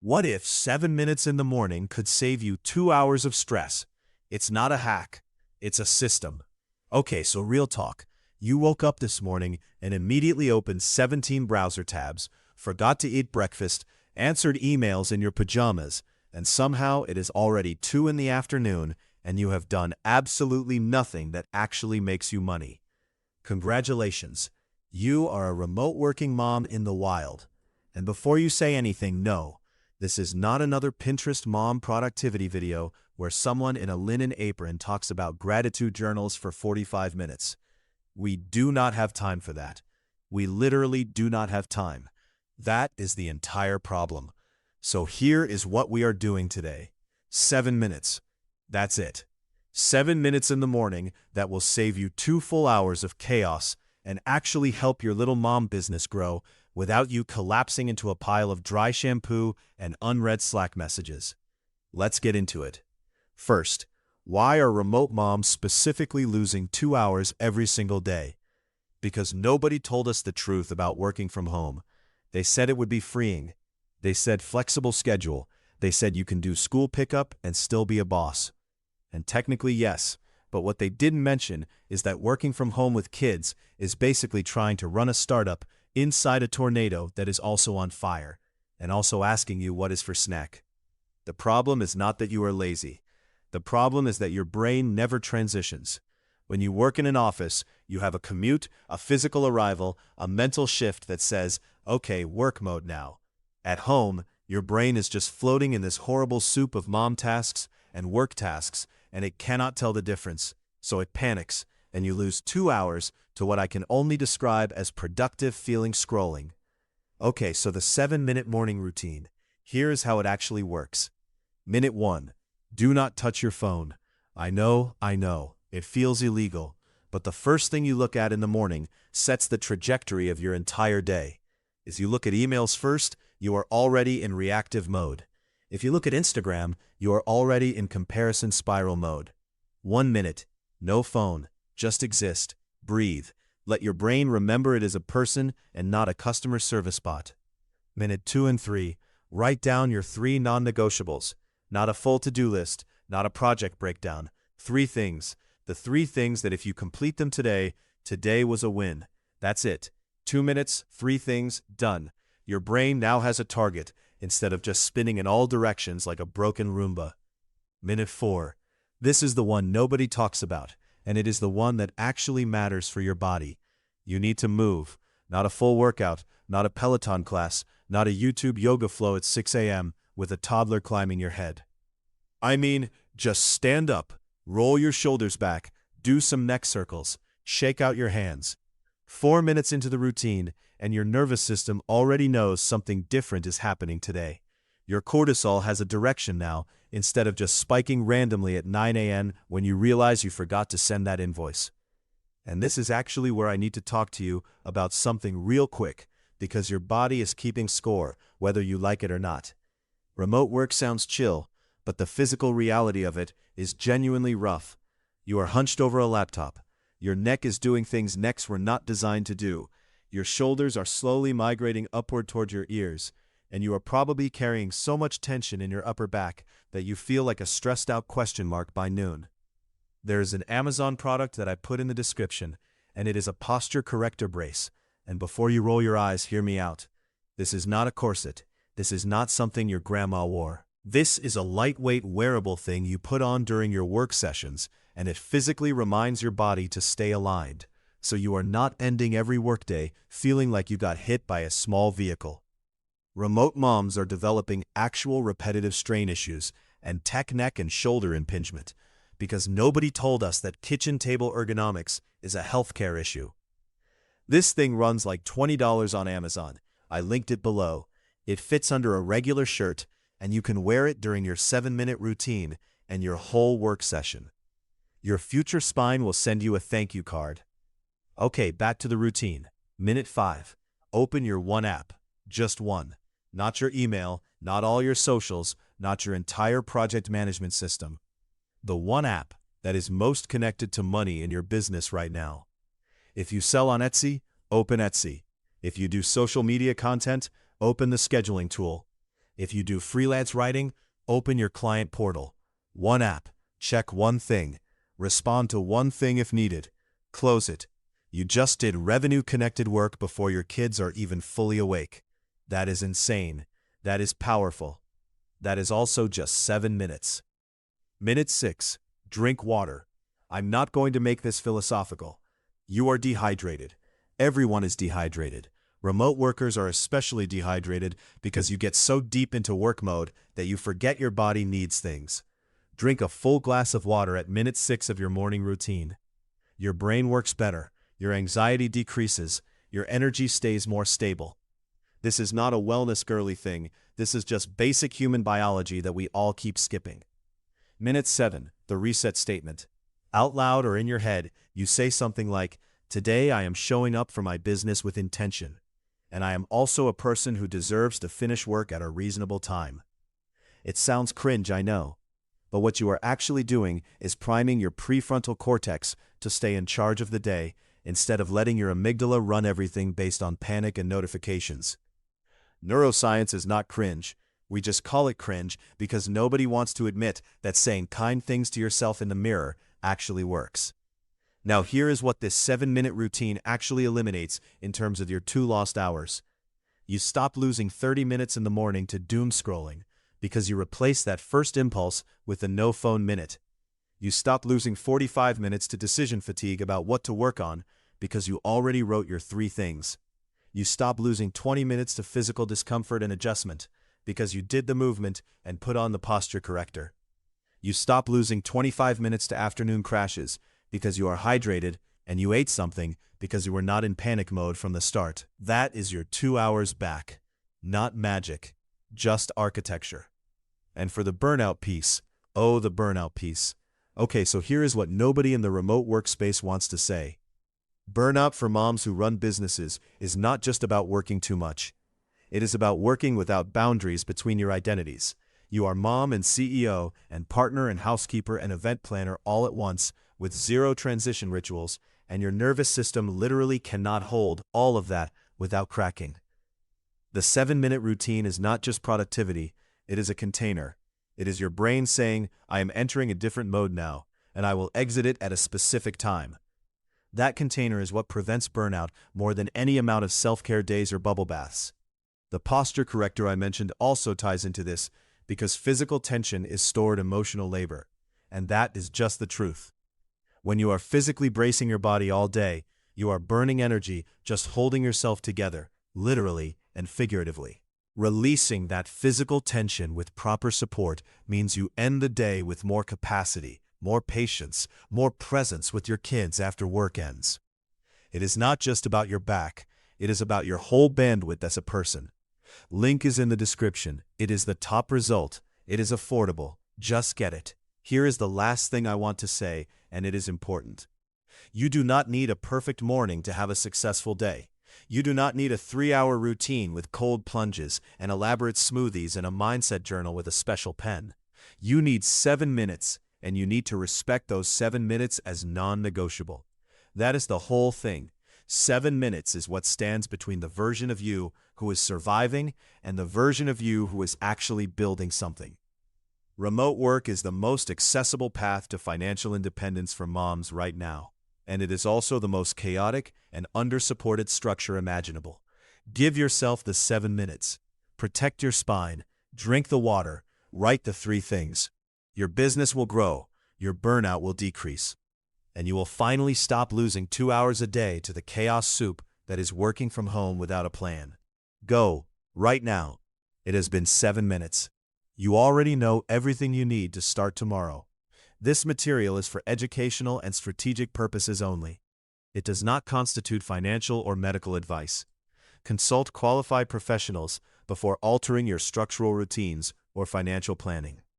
What if 7 minutes in the morning could save you 2 hours of stress? It's not a hack, it's a system. Okay, so real talk. You woke up this morning and immediately opened 17 browser tabs, forgot to eat breakfast, answered emails in your pajamas, and somehow it is already 2 in the afternoon and you have done absolutely nothing that actually makes you money. Congratulations. You are a remote working mom in the wild. And before you say anything, no. This is not another Pinterest mom productivity video where someone in a linen apron talks about gratitude journals for 45 minutes. We do not have time for that. We literally do not have time. That is the entire problem. So here is what we are doing today. 7 minutes. That's it. 7 minutes in the morning that will save you 2 full hours of chaos and actually help your little mom business grow without you collapsing into a pile of dry shampoo and unread Slack messages. Let's get into it. First, why are remote moms specifically losing 2 hours every single day? Because nobody told us the truth about working from home. They said it would be freeing. They said flexible schedule. They said you can do school pickup and still be a boss. And technically, yes, but what they didn't mention is that working from home with kids is basically trying to run a startup inside a tornado that is also on fire, and also asking you what is for snack. The problem is not that you are lazy. The problem is that your brain never transitions. When you work in an office, you have a commute, a physical arrival, a mental shift that says, okay, work mode now. At home, your brain is just floating in this horrible soup of mom tasks and work tasks, and it cannot tell the difference, so it panics, and you lose 2 hours to what I can only describe as productive feeling scrolling. Okay, so the 7-minute morning routine. Here is how it actually works. Minute 1. Do not touch your phone. I know, it feels illegal, but the first thing you look at in the morning sets the trajectory of your entire day. As you look at emails first, you are already in reactive mode. If you look at Instagram, you are already in comparison spiral mode. 1 minute, no phone, just exist, breathe. Let your brain remember it is a person and not a customer service bot. Minute 2 and 3, write down your 3 non-negotiables. Not a full to-do list, not a project breakdown. 3 things. The 3 things that if you complete them today, today was a win. That's it. 2 minutes, 3 things, done. Your brain now has a target instead of just spinning in all directions like a broken Roomba. Minute 4. This is the one nobody talks about, and it is the one that actually matters for your body. You need to move. Not a full workout, not a Peloton class, not a YouTube yoga flow at 6 a.m. with a toddler climbing your head. I mean, just stand up, roll your shoulders back, do some neck circles, shake out your hands. 4 minutes into the routine, and your nervous system already knows something different is happening today. Your cortisol has a direction now, instead of just spiking randomly at 9 a.m. when you realize you forgot to send that invoice. And this is actually where I need to talk to you about something real quick, because your body is keeping score, whether you like it or not. Remote work sounds chill, but the physical reality of it is genuinely rough. You are hunched over a laptop. Your neck is doing things necks were not designed to do. Your shoulders are slowly migrating upward toward your ears, and you are probably carrying so much tension in your upper back that you feel like a stressed-out question mark by noon. There is an Amazon product that I put in the description, and it is a posture corrector brace. And before you roll your eyes, hear me out. This is not a corset. This is not something your grandma wore. This is a lightweight wearable thing you put on during your work sessions, and it physically reminds your body to stay aligned, so you are not ending every workday feeling like you got hit by a small vehicle. Remote moms are developing actual repetitive strain issues and tech neck and shoulder impingement because nobody told us that kitchen table ergonomics is a healthcare issue. This thing runs like $20 on Amazon. I linked it below. It fits under a regular shirt, and you can wear it during your 7-minute routine and your whole work session. Your future spine will send you a thank you card. Okay, back to the routine. Minute 5. Open your one app. Just one. Not your email, not all your socials, not your entire project management system. The one app that is most connected to money in your business right now. If you sell on Etsy, open Etsy. If you do social media content, open the scheduling tool. If you do freelance writing, open your client portal. One app, check one thing, respond to one thing if needed, close it. You just did revenue-connected work before your kids are even fully awake. That is insane. That is powerful. That is also just 7 minutes. Minute 6. Drink water. I'm not going to make this philosophical. You are dehydrated. Everyone is dehydrated. Remote workers are especially dehydrated because you get so deep into work mode that you forget your body needs things. Drink a full glass of water at minute 6 of your morning routine. Your brain works better, your anxiety decreases, your energy stays more stable. This is not a wellness girly thing, this is just basic human biology that we all keep skipping. Minute 7, the reset statement. Out loud or in your head, you say something like, "Today I am showing up for my business with intention. And I am also a person who deserves to finish work at a reasonable time." It sounds cringe, I know. But what you are actually doing is priming your prefrontal cortex to stay in charge of the day instead of letting your amygdala run everything based on panic and notifications. Neuroscience is not cringe. We just call it cringe because nobody wants to admit that saying kind things to yourself in the mirror actually works. Now here is what this 7-minute routine actually eliminates in terms of your 2 lost hours. You stop losing 30 minutes in the morning to doom scrolling because you replace that first impulse with a no-phone minute. You stop losing 45 minutes to decision fatigue about what to work on because you already wrote your 3 things. You stop losing 20 minutes to physical discomfort and adjustment because you did the movement and put on the posture corrector. You stop losing 25 minutes to afternoon crashes because you are hydrated and you ate something because you were not in panic mode from the start. That is your 2 hours back. Not magic, just architecture. And for the burnout piece, oh, the burnout piece. Okay, so here is what nobody in the remote workspace wants to say. Burnout for moms who run businesses is not just about working too much. It is about working without boundaries between your identities. You are mom and CEO and partner and housekeeper and event planner all at once with 0 transition rituals, and your nervous system literally cannot hold all of that without cracking. The 7-minute routine is not just productivity, it is a container. It is your brain saying, I am entering a different mode now, and I will exit it at a specific time. That container is what prevents burnout more than any amount of self-care days or bubble baths. The posture corrector I mentioned also ties into this because physical tension is stored emotional labor, and that is just the truth. When you are physically bracing your body all day, you are burning energy just holding yourself together, literally and figuratively. Releasing that physical tension with proper support means you end the day with more capacity, more patience, more presence with your kids after work ends. It is not just about your back, it is about your whole bandwidth as a person. Link is in the description. It is the top result. It is affordable. Just get it. Here is the last thing I want to say, and it is important. You do not need a perfect morning to have a successful day. You do not need a 3-hour routine with cold plunges and elaborate smoothies and a mindset journal with a special pen. You need 7 minutes, and you need to respect those 7 minutes as non-negotiable. That is the whole thing. 7 minutes is what stands between the version of you who is surviving and the version of you who is actually building something. Remote work is the most accessible path to financial independence for moms right now, and it is also the most chaotic and under-supported structure imaginable. Give yourself the 7 minutes. Protect your spine. Drink the water. Write the 3 things. Your business will grow. Your burnout will decrease. And you will finally stop losing 2 hours a day to the chaos soup that is working from home without a plan. Go, right now. It has been 7 minutes. You already know everything you need to start tomorrow. This material is for educational and strategic purposes only. It does not constitute financial or medical advice. Consult qualified professionals before altering your structural routines or financial planning.